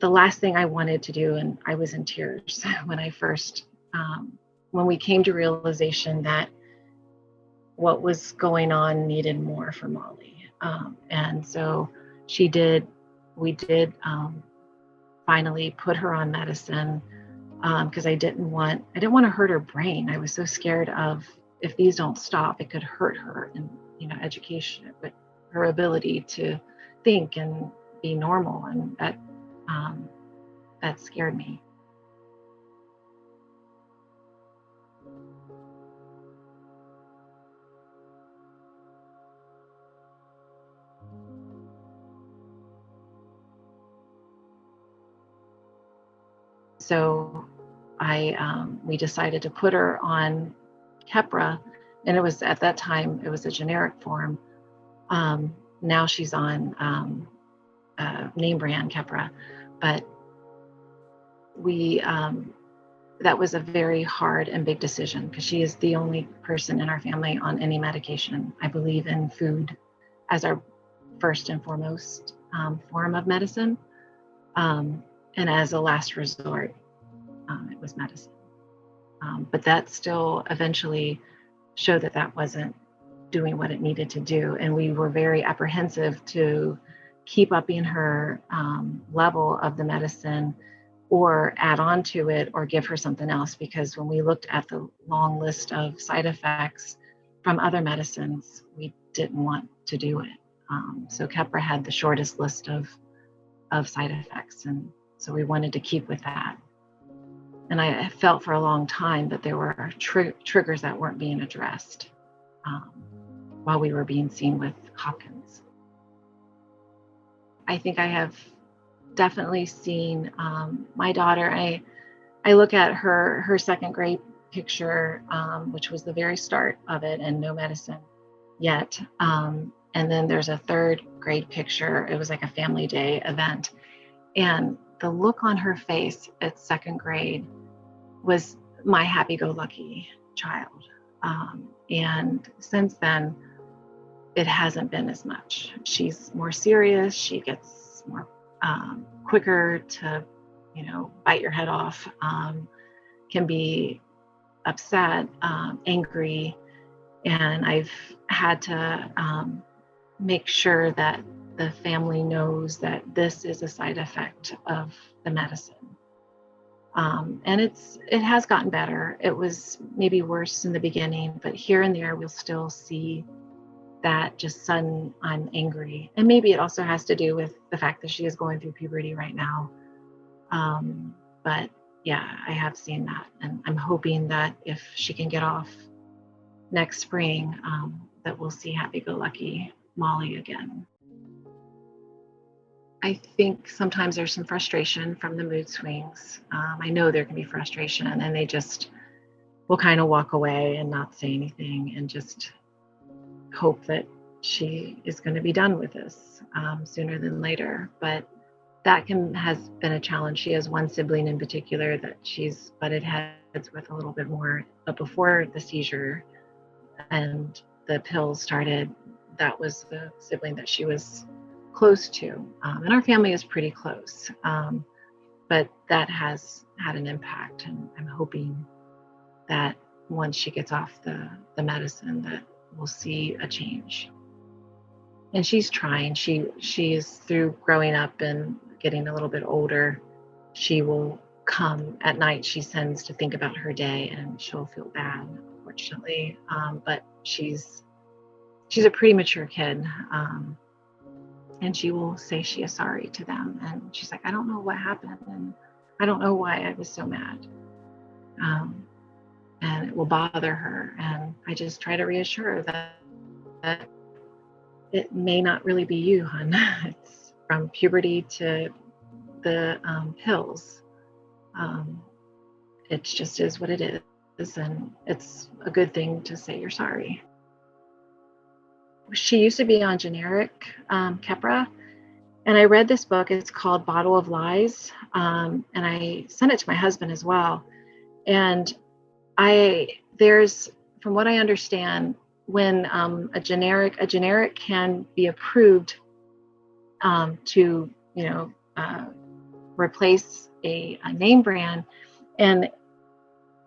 the last thing I wanted to do, and I was in tears when I first, when we came to realization that what was going on needed more for Molly. And so we did finally put her on medicine, because I didn't want to hurt her brain. I was so scared of, if these don't stop, it could hurt her in, education, but her ability to think and be normal, and that scared me. So we decided to put her on Keppra, and it was, at that time, it was a generic form. Now she's on name brand Keppra, but that was a very hard and big decision, because she is the only person in our family on any medication. I believe in food as our first and foremost form of medicine, and as a last resort, it was medicine. But that still eventually showed that wasn't doing what it needed to do, and we were very apprehensive to keep upping her level of the medicine, or add on to it, or give her something else, because when we looked at the long list of side effects from other medicines, we didn't want to do it. So Keppra had the shortest list of side effects, and so we wanted to keep with that. And I felt for a long time that there were triggers that weren't being addressed while we were being seen with Hopkins. I think I have definitely seen my daughter. I look at her second grade picture, which was the very start of it, and no medicine yet. And then there's a third grade picture. It was like a family day event. And the look on her face at second grade was my happy-go-lucky child. And since then, it hasn't been as much. She's more serious. She gets more quicker to, bite your head off, can be upset, angry. And I've had to make sure that the family knows that this is a side effect of the medicine. And it has gotten better. It was maybe worse in the beginning, but here and there we'll still see that just sudden, I'm angry. And maybe it also has to do with the fact that she is going through puberty right now. But yeah, I have seen that. And I'm hoping that if she can get off next spring, that we'll see happy-go-lucky Molly again. I think sometimes there's some frustration from the mood swings. I know there can be frustration, and then they just will kind of walk away and not say anything, and just hope that she is going to be done with this sooner than later. But that has been a challenge. She has one sibling in particular that she's butted heads with a little bit more. But before the seizure and the pills started, that was the sibling that she was close to. And our family is pretty close. But that has had an impact. And I'm hoping that once she gets off the medicine, that we'll see a change. And she's trying. She is, through growing up and getting a little bit older, she will come at night. She tends to think about her day, and she'll feel bad, unfortunately. But she's a pretty mature kid. And she will say she is sorry to them. And she's like, I don't know what happened. And I don't know why I was so mad. And it will bother her. And I just try to reassure her that it may not really be you, hon. It's from puberty to the pills. It just is what it is. And it's a good thing to say you're sorry. She used to be on generic Keppra. And I read this book. It's called Bottle of Lies. And I sent it to my husband as well. And from what I understand, when a generic can be approved to replace a name brand, and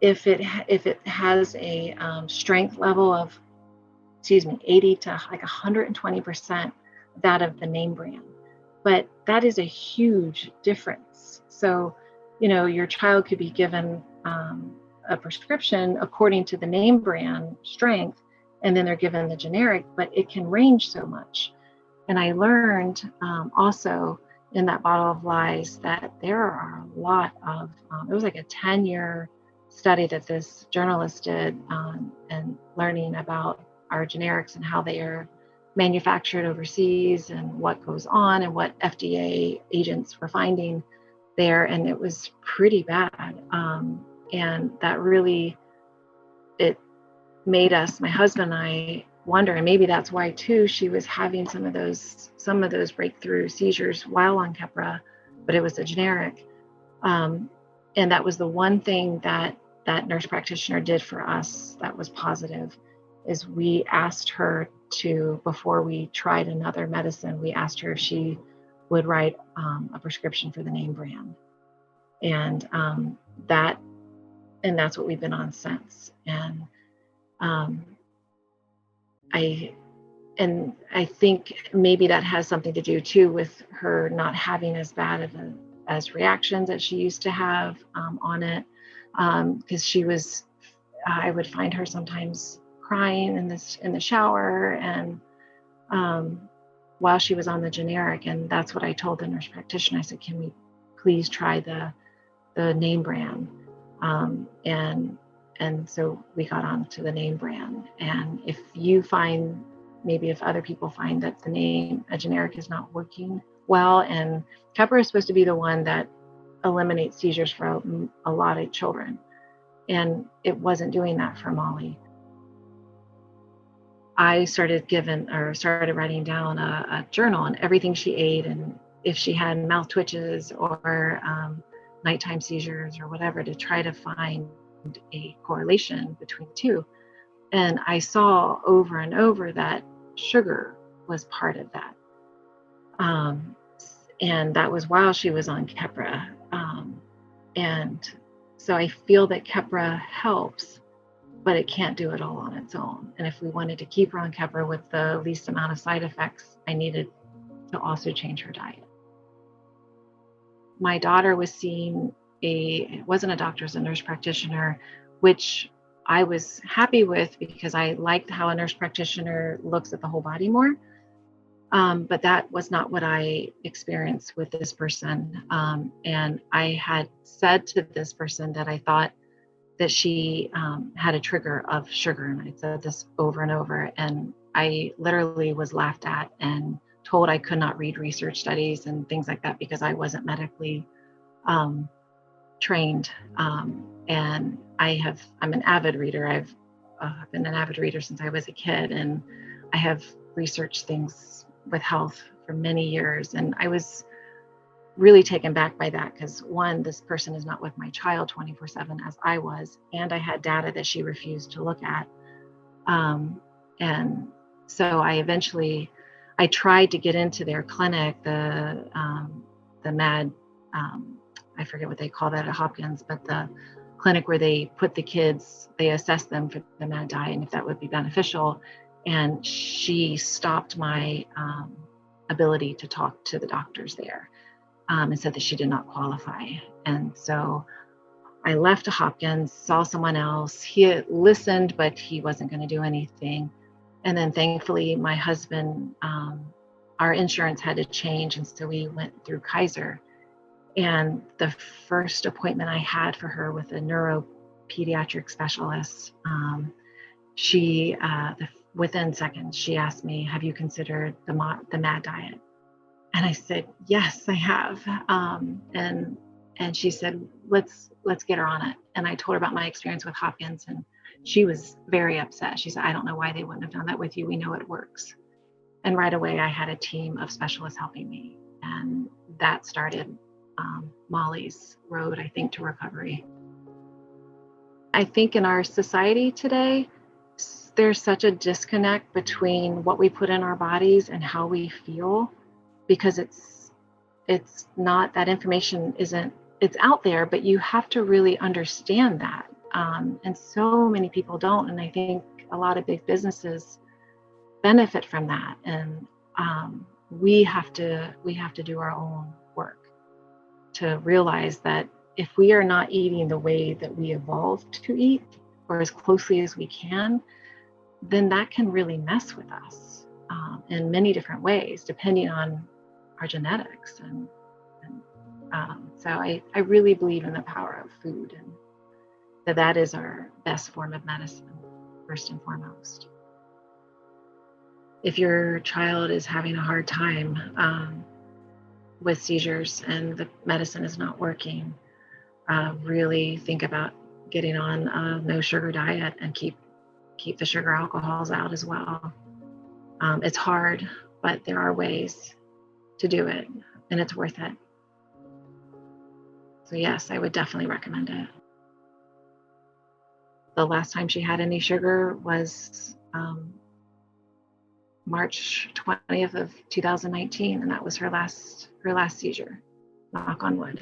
if it has a strength level of 80 to like 120% that of the name brand. But that is a huge difference. So, your child could be given a prescription according to the name brand strength, and then they're given the generic, but it can range so much. And I learned also in that bottle of lies that there are a lot of, it was like a 10-year study that this journalist did, and learning about our generics and how they are manufactured overseas and what goes on and what FDA agents were finding there. And it was pretty bad. And that really, it made us, my husband and I, wonder, and maybe that's why too, she was having some of those breakthrough seizures while on Keppra, but it was a generic. And that was the one thing that nurse practitioner did for us that was positive, is we asked her to, before we tried another medicine, we asked her if she would write a prescription for the name brand. And that's what we've been on since. And I think maybe that has something to do too with her not having as bad as reactions as she used to have on it, because I would find her sometimes crying in the shower, and while she was on the generic. And that's what I told the nurse practitioner. I said, can we please try the name brand? And so we got on to the name brand. And if you find, maybe if other people find that a generic is not working well, and Keppra is supposed to be the one that eliminates seizures for a lot of children, and it wasn't doing that for Molly. I started writing down a journal on everything she ate, and if she had mouth twitches or nighttime seizures or whatever, to try to find a correlation between the two. And I saw over and over that sugar was part of that. And that was while she was on Keppra. And so I feel that Keppra helps, but it can't do it all on its own. And if we wanted to keep her on Keppra with the least amount of side effects, I needed to also change her diet. My daughter was seeing it wasn't a doctor, it was a nurse practitioner, which I was happy with because I liked how a nurse practitioner looks at the whole body more. But that was not what I experienced with this person. And I had said to this person that I thought that she had a trigger of sugar. And I said this over and over. And I literally was laughed at and told I could not read research studies and things like that because I wasn't medically trained. And I'm an avid reader. I've been an avid reader since I was a kid, and I have researched things with health for many years. And I was really taken back by that because, one, this person is not with my child 24/7 as I was, and I had data that she refused to look at. And so I tried to get into their clinic, the MAD, I forget what they call that at Hopkins, but the clinic where they put the kids, they assess them for the MAD diet and if that would be beneficial. And she stopped my ability to talk to the doctors there, and said that she did not qualify. And so I left to Hopkins, saw someone else. He had listened, but he wasn't going to do anything. And then thankfully, my husband, our insurance had to change. And so we went through Kaiser. And the first appointment I had for her with a neuropediatric specialist, within seconds, she asked me, have you considered the MAD diet? And I said, yes, I have. And she said, let's get her on it. And I told her about my experience with Hopkins, and she was very upset. She said, I don't know why they wouldn't have done that with you. We know it works. And right away, I had a team of specialists helping me. And that started Molly's road, I think, to recovery. I think in our society today, there's such a disconnect between what we put in our bodies and how we feel, because it's not, that information isn't, it's out there, but you have to really understand that. And so many people don't. And I think a lot of big businesses benefit from that. And we have to do our own work to realize that if we are not eating the way that we evolved to eat, or as closely as we can, then that can really mess with us in many different ways, depending on our genetics. And so I really believe in the power of food, and that is our best form of medicine, first and foremost. If your child is having a hard time with seizures and the medicine is not working, really think about getting on a no sugar diet and keep the sugar alcohols out as well. It's hard, but there are ways to do it, and it's worth it. So yes, I would definitely recommend it. The last time she had any sugar was March 20th of 2019, and that was her last seizure. Knock on wood.